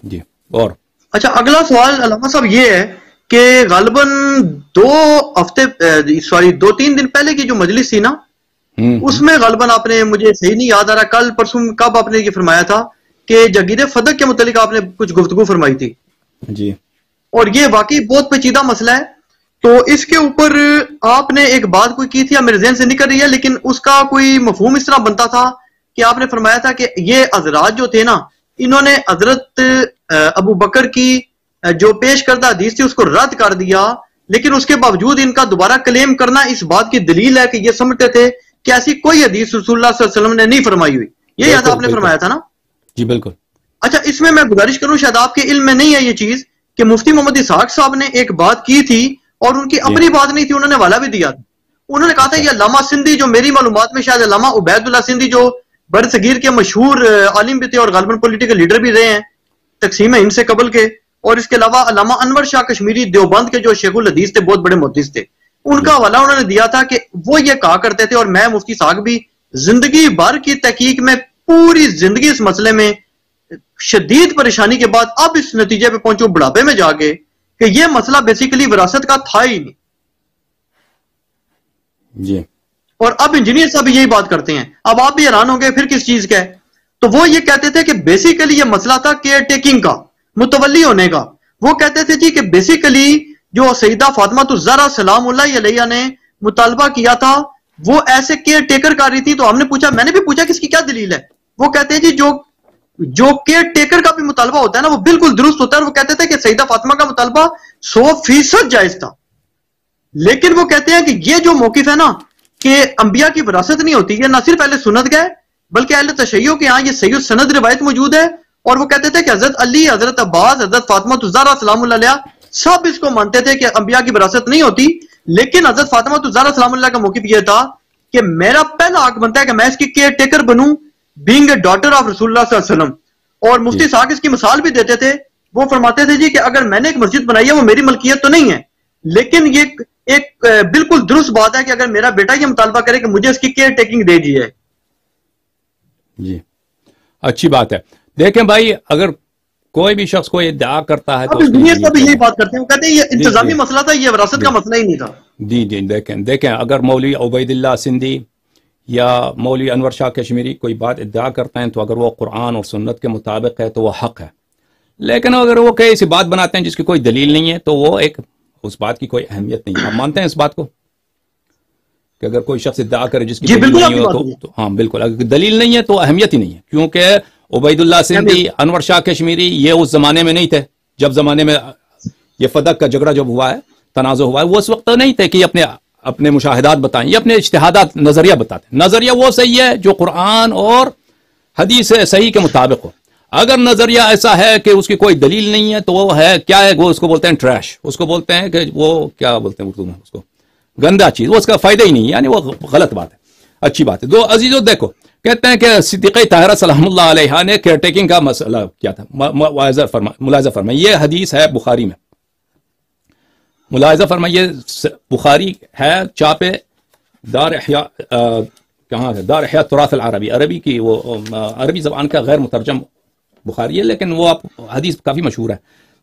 جی اور اچھا اگلا سوال علامہ صاحب یہ ہے کہ غالباً 2-3 دن پہلے کی جو مجلس تھی نا اس میں غالباً آپ نے، مجھے صحیح نہیں یاد آ رہا کل پرسوں کب آپ نے یہ فرمایا تھا کہ جگیر فدق کے متعلق آپ نے کچھ گفتگو فرمائی تھی جی، اور یہ واقعی بہت پیچیدہ مسئلہ ہے. تو اس کے اوپر آپ نے ایک بات کوئی کی تھی، میرے ذہن سے نکل رہی ہے، لیکن اس کا کوئی مفہوم اس طرح بنتا تھا کہ آپ نے فرمایا تھا کہ یہ حضرات جو تھے نا، انہوں نے حضرت ابو بکر کی جو پیش کردہ حدیث تھی اس کو رد کر دیا، لیکن اس کے باوجود ان کا دوبارہ کلیم کرنا اس بات کی دلیل ہے کہ یہ سمجھتے تھے کہ ایسی کوئی حدیث رسول اللہ صلی اللہ علیہ وسلم نے نہیں فرمائی ہوئی. یہ یاد آپ نے فرمایا تھا نا؟ جی بالکل. اچھا اس میں گزارش کروں، شاید آپ کے علم میں نہیں ہے یہ چیز، کہ مفتی محمد اسحاق صاحب نے ایک بات کی تھی اور ان کی اپنی بات نہیں تھی، انہوں نے حوالہ بھی دیا تھا. انہوں نے کہا تھا یہ علامہ سندھی، جو میری معلومات میں شاید علامہ عبید اللہ سندھی جو بر صغیر کے مشہور عالم بھی تھے اور غالباً پولیٹیکل لیڈر بھی رہے ہیں تقسیم ہند سے قبل کے، اور اس کے علاوہ علامہ انور شاہ کشمیری دیوبند کے جو شیخ الحدیث تھے، بہت بڑے محدث تھے، ان کا حوالہ انہوں نے دیا تھا کہ وہ یہ کہا کرتے تھے، اور میں مفتی اسحاق بھی زندگی بھر کی تحقیق میں پوری زندگی اس مسئلے میں شدید پریشانی کے بعد اب اس نتیجے پہ پہنچوں بڑھاپے میں جا کے کہ یہ مسئلہ بیسیکلی وراثت کا تھا ہی نہیں. جی. اور اب انجینئر صاحب یہی بات کرتے ہیں. اب آپ بھی حیران ہوں گے پھر کس چیز کا ہے. تو وہ یہ کہتے تھے کہ بیسیکلی یہ مسئلہ تھا کیئر ٹیکنگ کا، متولی ہونے کا. وہ کہتے تھے جی کہ بیسیکلی جو سیدہ فاطمہ الزہرا سلام اللہ علیہا نے مطالبہ کیا تھا وہ ایسے کیئر ٹیکر کر رہی تھی. تو ہم نے پوچھا، میں نے بھی پوچھا کہ اس کی کیا دلیل ہے. وہ کہتے ہیں جی جو کیئر ٹیکر کا بھی مطالبہ ہوتا ہے نا وہ بالکل درست ہوتا ہے. اور وہ کہتے تھے کہ سیدہ فاطمہ کا مطالبہ 100% جائز تھا. لیکن وہ کہتے ہیں کہ یہ جو موقف ہے نا کہ انبیاء کی وراثت نہیں ہوتی، یہ نہ صرف اہل سنت کا ہے بلکہ اہل تشیع کے ہاں یہ صحیح سند روایت موجود ہے. اور وہ کہتے تھے کہ حضرت علی، حضرت عباس، حضرت فاطمہ الزہرا سلام اللہ علیہا سب اس کو مانتے تھے کہ انبیاء کی وراثت نہیں ہوتی. لیکن حضرت فاطمہ الزہرا سلام اللہ کا موقف یہ تھا کہ میرا پہلا حق بنتا ہے کہ میں اس کی care taker Bannu, being a daughter of رسول اللہ صلی اللہ علیہ وسلم. اور مفتی صاحب اس کی مثال بھی دیتے تھے. وہ فرماتے تھے جی کہ اگر میں نے ایک مسجد بنائی ہے وہ میری ملکیت تو نہیں ہے، لیکن یہ ایک بالکل درست بات ہے کہ اگر میرا بیٹا یہ مطالبہ کرے کہ مجھے اس کی کیئر ٹیکنگ دے دیجیے. جی اچھی بات ہے. دیکھیں بھائی، اگر کوئی بھی شخص کوئی ادعا کرتا ہے تو دنیا سے بھی یہی بات کرتے ہیں، وہ کہتے ہیں یہ انتظامی مسئلہ تھا، یہ وراثت کا مسئلہ ہی نہیں تھا. جی جی. دیکھیں اگر مولوی عبید اللہ سندھی یا مولوی انور شاہ کشمیری کوئی بات ادعا کرتے ہیں تو اگر وہ قرآن اور سنت کے مطابق ہے تو وہ حق ہے. لیکن اگر وہ کئی ایسی بات بناتے ہیں جس کی کوئی دلیل نہیں ہے تو وہ اس بات کی کوئی اہمیت نہیں ہے. آپ مانتے ہیں اس بات کو کہ اگر کوئی شخص ادعا کرے جس کی دلیل نہیں ہو تو ہاں بالکل، اگر دلیل نہیں ہے تو اہمیت ہی نہیں ہے. کیونکہ عبید اللہ سندھی، انور شاہ کشمیری یہ اس زمانے میں نہیں تھے جب زمانے میں یہ فدق کا جھگڑا جب ہوا ہے، تنازع ہوا ہے، وہ اس وقت نہیں تھے کہ یہ اپنے مشاہدات بتائیں، یہ اپنے اجتہادات، نظریہ بتاتے ہیں. نظریہ وہ صحیح ہے جو قرآن اور حدیث صحیح کے مطابق ہو. اگر نظریہ ایسا ہے کہ اس کی کوئی دلیل نہیں ہے تو وہ ہے کیا ہے، وہ اس کو بولتے ہیں ٹریش، اس کو بولتے ہیں کہ وہ کیا بولتے ہیں اردو میں، اس کو گندا چیز، وہ اس کا فائدہ ہی نہیں ہے، یعنی وہ غلط بات ہے. اچھی بات ہے. دو عزیزو دیکھو، کہتے ہیں کہ صدیقہ طاہرہ سلام اللہ علیہا نے کیئر ٹیکنگ کا مسئلہ کیا تھا. ملاحظہ فرمائیں، یہ حدیث ہے بخاری میں. ملاحظہ فرمائیے، بخاری ہے چاپے دار احیاء، کہاں ہے، دار احیاء تراث العربی، عربی کی وہ عربی زبان کا غیر مترجم بخاری ہے، لیکن وہ حدیث کافی مشہور ہے.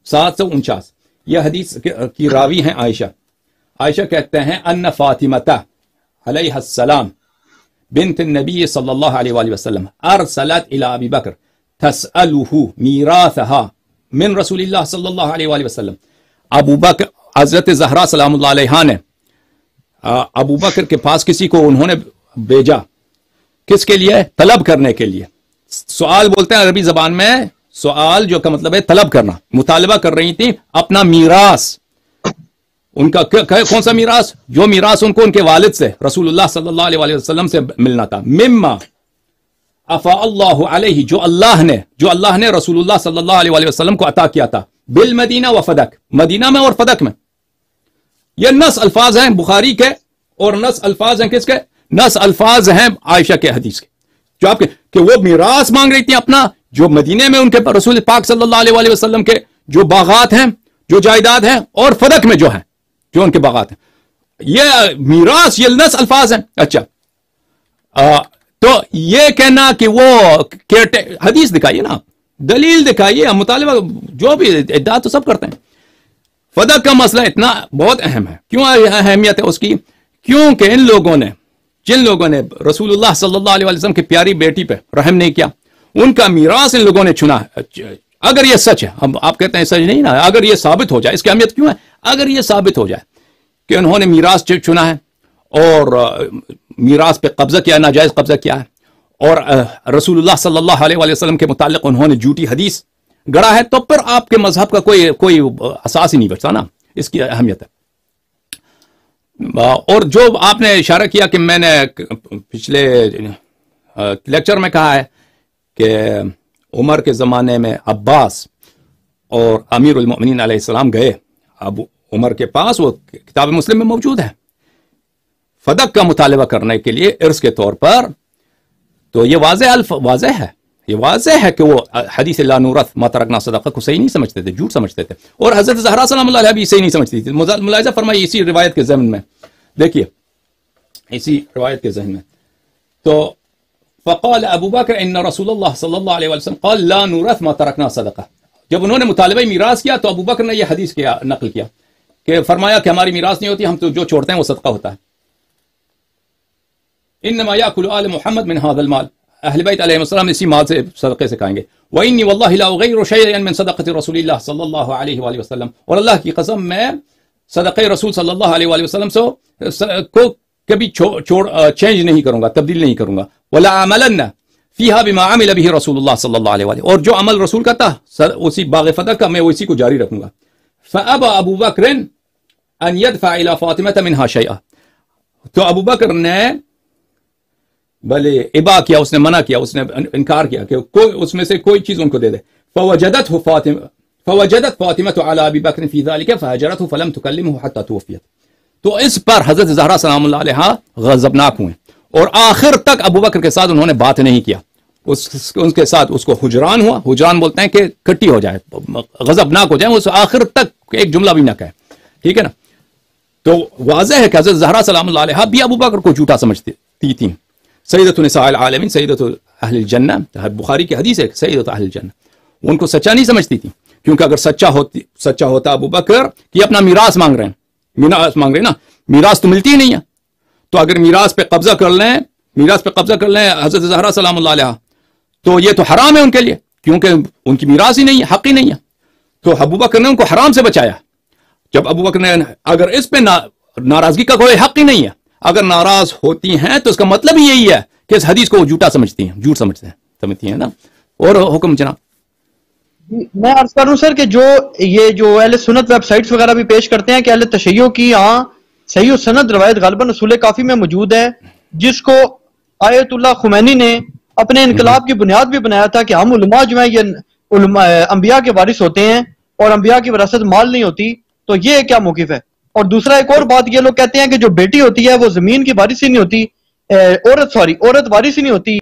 749 یہ حدیث کی راوی ہیں عائشہ کہتے ہیں ان فاطمہ علیہ السلام بنت النبی صلی اللہ علیہ وآلہ وسلم ارسلت الى ابی بکر تسألہ میراثها من رسول اللہ صلی اللہ علیہ وآلہ وسلم. ابو بکر، حضرت زہرا سلام اللہ علیہا نے ابو بکر کے پاس کسی کو انہوں نے بھیجا، کس کے لیے؟ طلب کرنے کے لیے. سوال بولتے ہیں عربی زبان میں، سوال جو کا مطلب ہے طلب کرنا. مطالبہ کر رہی تھی اپنا میراث، ان کا کون سا میراث؟ جو میراث ان کو ان کے والد سے، رسول اللہ صلی اللہ علیہ وآلہ وسلم سے ملنا تھا. مما افا اللہ علیہ، جو اللہ نے رسول اللہ صلی اللہ علیہ وآلہ وسلم کو عطا کیا تھا، بالمدینہ و فدق، مدینہ میں اور فدق میں. یہ نص الفاظ ہیں بخاری کے، اور نص الفاظ ہیں کس کے؟ نص الفاظ ہیں عائشہ کے حدیث کے، جو آپ کے کہ وہ میراث مانگ رہی تھی اپنا، جو مدینے میں ان کے رسول پاک صلی اللہ علیہ وآلہ وسلم کے جو باغات ہیں، جو جائیداد ہیں، اور فدق میں جو ہیں، جو ان کے باغات ہیں، یہ میراث، یہ نص الفاظ ہیں. اچھا، تو یہ کہنا کہ وہ حدیث دکھائیے نا، دلیل دکھائیے. ہم مطالبہ جو بھی ادعا تو سب کرتے ہیں. فدق کا مسئلہ اتنا بہت اہم ہے. کیوں اہمیت ہے اس کی؟ کیونکہ ان لوگوں نے جن لوگوں نے رسول اللہ صلی اللہ علیہ وسلم کی پیاری بیٹی پہ رحم نہیں کیا, ان کا میراث ان لوگوں نے چنا. اگر یہ سچ ہے, ہم آپ کہتے ہیں سچ نہیں نا, اگر یہ ثابت ہو جائے, اس کی اہمیت کیوں ہے؟ اگر یہ ثابت ہو جائے کہ انہوں نے میراث چنا ہے اور میراث پہ قبضہ کیا, ناجائز قبضہ کیا ہے, اور رسول اللہ صلی اللہ علیہ وسلم کے متعلق انہوں نے جھوٹی حدیث گڑا ہے, تو پھر آپ کے مذہب کا کوئی اساس ہی نہیں بچتا نا. اس کی اہمیت ہے. اور جو آپ نے اشارہ کیا کہ میں نے پچھلے لیکچر میں کہا ہے کہ عمر کے زمانے میں عباس اور امیر المؤمنین علیہ السلام گئے اب عمر کے پاس, وہ کتاب مسلم میں موجود ہے, فدق کا مطالبہ کرنے کے لیے ارث کے طور پر. تو یہ واضح ہے, یہ واضح ہے کہ وہ حدیث لا نورث ما ترکنا صدقہ کو صحیح نہیں سمجھتے تھے, جھوٹ سمجھتے تھے. اور حضرت زہرا سلام اللہ علیہ بھی صحیح نہیں سمجھتی تھی. ملاحظہ فرمائیے اسی روایت کے ضمن میں, دیکھیے اسی روایت کے ذہن میں. تو فقال ابو بکر ان رسول اللہ صلی اللہ علیہ وسلم قال لا نورث ما ترکنا صدقہ. جب انہوں نے مطالبہ میراث کیا تو ابو بکر نے یہ حدیث نقل کیا کہ فرمایا کہ ہماری میراث نہیں ہوتی, ہم تو جو چھوڑتے ہیں وہ صدقہ ہوتا ہے. انما یاکل آل محمد من هذا المال, اہل بیت علیہ السلام اسی مال سے صدقے سے کھائیں گے. وانی واللہ لا اغیر شیئا من صدقۃ رسول اللہ صلی اللہ علیہ وآلہ وسلم, اور اللہ کی قسم میں صدقہ رسول صلی اللہ علیہ وآلہ وسلم کو کبھی چینج نہیں کروں گا, تبدیل نہیں کروں گا. ولا عملن فیہا بما عمل به رسول اللہ صلی اللہ علیہ وآلہ, اور جو عمل رسول کا تھا اسی باغ فتح کا میں اسی کو جاری رکھوں گا. فابى ابو بکر ان يدفع الى فاطمہ منها شیئا, تو ابو بکر نے بھلے ابا کیا, اس نے منع کیا, اس نے انکار کیا کہ اس میں سے کوئی چیز ان کو دے دے. فوجدت فاطمہ على ابی بکر فی ذلك فهجرته فلم تكلمه حتى توفیت. تو اس پر حضرت زہرا سلام اللہ علیہ غضبناک ہوئے اور آخر تک ابو بکر کے ساتھ انہوں نے بات نہیں کیا. ان کے ساتھ اس کو حجران ہوا, حجران بولتے ہیں کہ کٹی ہو جائے, غضبناک ہو جائے, اس آخر تک ایک جملہ بھی نہ کہے. ٹھیک ہے نا. تو واضح ہے کہ حضرت زہرا سلام اللہ علیہ بھی ابو بکر کو جھوٹا سمجھتی تھیں. سیدۃ نساء العالمین, سیدۃ اہل الجنہ, بخاری کی حدیث ہے سیدۃ اہل الجنہ, ان کو سچا نہیں سمجھتی تھی, کیونکہ اگر سچا ہوتا ابو بکر کہ اپنا میراث مانگ رہے ہیں نا, میراث تو ملتی ہی نہیں ہے, تو اگر میراث پہ قبضہ کر لیں حضرت زہرا سلام اللہ علیہ, تو یہ تو حرام ہے ان کے لیے, کیونکہ ان کی میراث ہی نہیں ہے, حق ہی نہیں ہے. تو ابو بکر نے ان کو حرام سے بچایا. جب ابو بکر نے, اگر اس پہ ناراضگی کا کوئی حق ہی نہیں ہے, اگر ناراض ہوتی ہیں تو اس کا مطلب ہی یہی ہے کہ اس حدیث کو وہ جھوٹا سمجھتی ہیں نا. اور حکم جناب. میں عرض کروں سر کہ جو اہل سنت ویب سائٹس وغیرہ بھی پیش کرتے ہیں کہ اہل تشیع کی صحیح و سند روایت غالباً اصول کافی میں موجود ہے, جس کو آیت اللہ خمینی نے اپنے انقلاب کی بنیاد بھی بنایا تھا کہ ہم علماء جو ہیں یہ انبیاء کے وارث ہوتے ہیں اور انبیاء کی وراثت مال نہیں ہوتی. تو یہ کیا موقف ہے؟ اور دوسرا ایک اور بات, یہ لوگ کہتے ہیں کہ جو بیٹی ہوتی ہے وہ زمین کی وارث ہی نہیں ہوتی, عورت وارث ہی نہیں ہوتی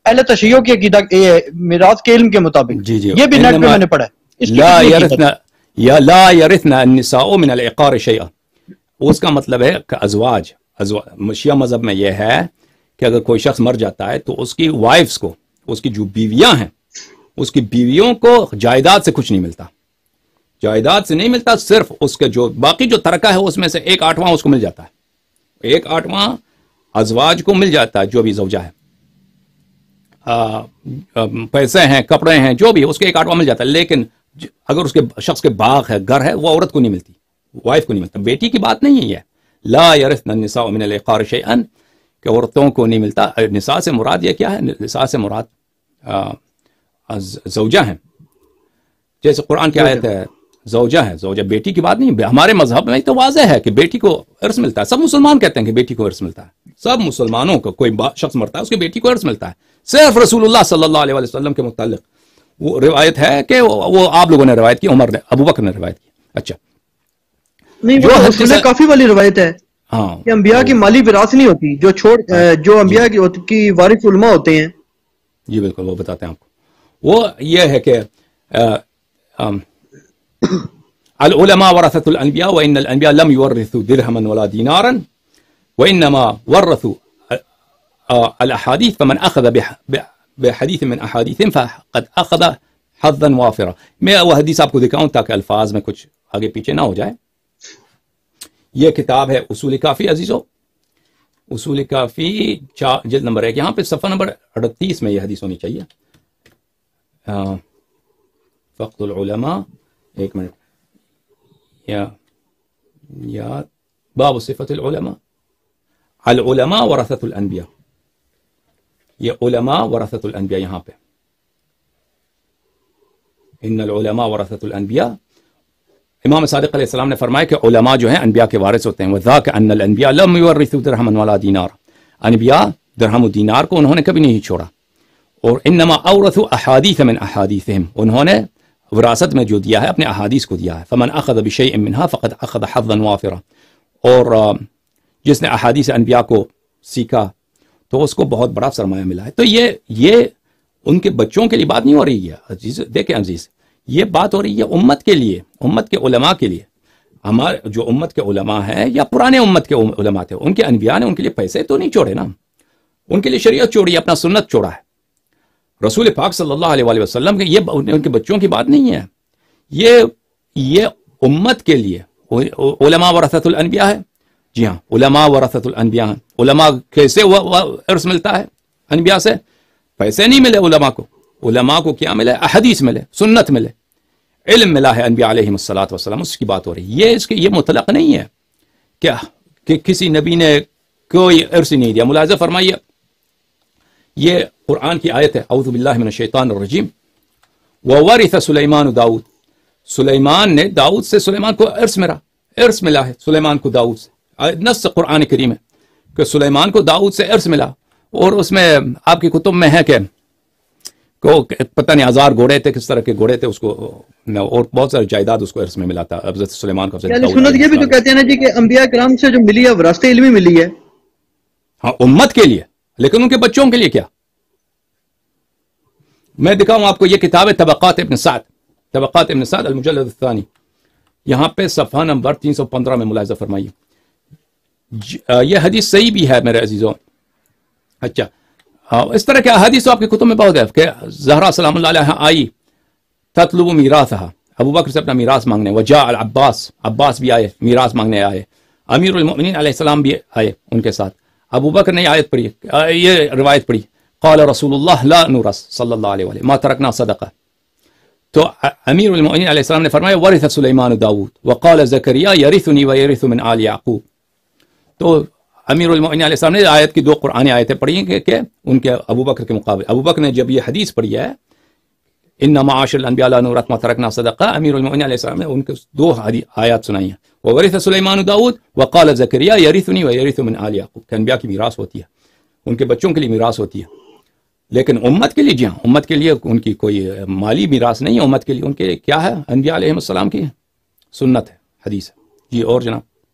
اہل تشیع کی عقیدہ میراث کے علم کے مطابق. جی جی, یہ بھی نیٹ میں نے پڑھا ہے. لا يرثن النساء من العقار شيئا, اس کا مطلب ہے کہ ازواج شیعہ مذہب میں یہ ہے کہ اگر کوئی شخص مر جاتا ہے تو اس کی وائفز کو, اس کی جو بیویاں ہیں, اس کی بیویوں کو جائیداد سے کچھ نہیں ملتا, جائیداد سے نہیں ملتا, صرف اس کے جو باقی جو ترکہ ہے اس میں سے 1/8 اس کو مل جاتا ہے, 1/8 ازواج کو مل جاتا ہے, جو بھی زوجہ ہے, پیسے ہیں, کپڑے ہیں, جو بھی اس کے 1/8 مل جاتا ہے. لیکن اگر اس کے شخص کے باغ ہے, گھر ہے, وہ عورت کو نہیں ملتی, وائف کو نہیں ملتا. بیٹی کی بات نہیں ہے. لا يرثن النساء من العقار شيئا, کہ عورتوں کو نہیں ملتا. نساء سے مراد یہ کیا ہے؟ نساء سے مراد زوجہ ہیں, جیسے قرآن کی آیت ہے زوجہ ہے, زوجہ بیٹی کی بات نہیں. ہمارے مذہب میں تو واضح ہے کہ بیٹی کو ارث ملتا ہے. سب مسلمان کہتے ہیں کہ بیٹی کو ارث ملتا ہے, سب مسلمانوں کو کوئی شخص مرتا ہے اس کی بیٹی کو ارث ملتا ہے. صرف رسول اللہ صلی اللہ علیہ وسلم کے متعلق وہ روایت ہے کہ وہ آپ لوگوں نے روایت کی, عمر نے, ابو بکر نے روایت کی. اچھا نہیں, وہ اصول کافی والی روایت ہے کہ انبیاء کی مالی وراثت نہیں ہوتی, جو انبیاء کی وارث علماء ہوتے ہیں. جی بالکل, وہ بتاتے ہیں آپ کو. وہ یہ ہے کہ العلماء ورثة الانبیاء وان الانبیاء لم يورثوا درهما ولا دینارا وانما ورثوا الاحاديث فمن اخذ بحديث من احاديثهم فقد اخذ حظا وافرا. میں وہ حدیث آپ کو دکھاؤں تاکہ الفاظ میں کچھ آگے پیچھے نہ ہو جائے. یہ کتاب ہے اصول کافی عزیزو، اصول کافی جلد نمبر 1، یہاں پہ صفحہ نمبر 38 میں یہ حدیث ہونی چاہیے. فقط العلماء، ایک منٹ، یا باب صفت العلماء، العلماء ورثۃ الانبیاء، یہ علماء ورثۃ الانبیاء یہاں پہ، ان العلماء ورثۃ الانبیاء. امام صادق علیہ السلام نے فرمایا کہ علماء جو ہیں انبیاء کے وارث ہوتے ہیں. وذاک ان الانبیاء لم یورثوا درہما ولا دینار، انبیاء درہم و دینار کو انہوں نے کبھی نہیں چھوڑا. اور انما اورثوا احادیث من احادیثہم، انہوں نے وراثت میں جو دیا ہے اپنے احادیث کو دیا ہے. فمن اخذ بشیء منها فقد اخذ حظا وافرا، اور جس نے احادیث انبیاء کو سیکھا تو اس کو بہت بڑا سرمایہ ملا ہے. تو یہ ان کے بچوں کے لیے بات نہیں ہو رہی ہے عزیز. دیکھیں عزیز، یہ بات ہو رہی ہے امت کے لیے، امت کے علماء کے لیے. ہمارے جو امت کے علماء ہیں یا پرانے امت کے علماء تھے، ان کے انبیاء نے ان کے لیے پیسے تو نہیں چھوڑے نا، ان کے لیے شریعت چھوڑی، اپنا سنت چھوڑا ہے. رسول پاک صلی اللہ علیہ وآلہ وسلم کے یہ ان کے بچوں کی بات نہیں ہے، یہ امت کے لیے. علماء ورثۃ الانبیاء ہے، جی ہاں علماء ورثۃ الانبیاء ہیں. علماء کیسے ارث ملتا ہے انبیاء سے؟ پیسے نہیں ملے علماء کو، علماء کو کیا ملے؟ احادیث ملے، سنت ملے، علم ملا ہے انبیاء علیہم الصلاۃ والسلام، اس کی بات ہو رہی ہے. یہ مطلق نہیں ہے کیا کہ کسی نبی نے کوئی ارث نہیں دیا. ملاحظہ فرمائیے، یہ قرآن کی آیت ہے، اعوذ باللہ من الشیطان الرجیم، وورث سلیمان داؤد، سلیمان نے داؤد سے سلیمان کو ارث ملا ہے سلیمان کو داؤد سے. نص قرآن کریم ہے کہ سلیمان کو داؤد سے ارث ملا. اور اس میں آپ کی کتب میں ہے کہ پتہ نہیں 1000 گھوڑے تھے، کس طرح کے گھوڑے تھے اس کو، اور بہت سارے جائیداد اس کو ارث میں ملا تھا حضرت سلیمان کو. سنت یہ بھی تو کہتے ہیں نا جی کہ انبیاء کرام سے جو ملی ہے وراثت علمی ملی ہے. ہاں امت کے لیے، لیکن ان کے بچوں کے لیے کیا؟ میں دکھاؤں آپ کو، یہ کتاب ہے طبقات ابن سعد، طبقات ابن سعد المجلد الثانی، یہاں پہ صفحہ نمبر 315 میں ملاحظہ فرمائیے. یہ حدیث صحیح بھی ہے میرے عزیزوں. اچھا، اس طرح کے احادیث تو آپ کی کتب میں بہت ہے کہ زہرا سلام اللہ علیہ آئی تطلب میراثها، ابو بکر سے اپنا میراث مانگنے. وجاء العباس، عباس بھی آئے میراث مانگنے آئے. امیر المؤمنین علیہ السلام بھی آئے ان کے ساتھ. ابو بکر نے آیت پڑھی، یہ روایت پڑھی، قال رسول اللہ لا نورث صلی اللہ علیہ وآلہ ما ترکنا صدقہ. تو امیر المؤمنین علیہ السلام نے فرمایا ورث سلیمان داؤد وقال زکریا یرثنی ویرث من آل یعقوب. تو امیر المؤمنین علیہ السلام نے آیت کی 2 قرآنی آیتیں پڑھی کہ ان کے ابو بکر کے مقابلے. ابو بکر نے جب یہ حدیث پڑھی ہے ان معاشر الانبیاء لا نورث ما ترکنا صدقہ، امیر المؤمنین علیہ السلام نے ان کے 2 آیات سنائی ہیں، وورث سلیمان داؤد وقال زکریا یرثنی ویرث من آل یعقوب، کہ انبیاء کی میراث ہوتی ہے، ان کے بچوں کے لیے میراث ہوتی ہے. لیکن امت کے لیے، جی ہاں امت کے لیے ان کی کوئی مالی میراث نہیں ہے. امت کے لیے ان کے کیا ہے؟ انبیاء علیہ السلام کی سنت ہے، حدیث ہے. جی اور جناب.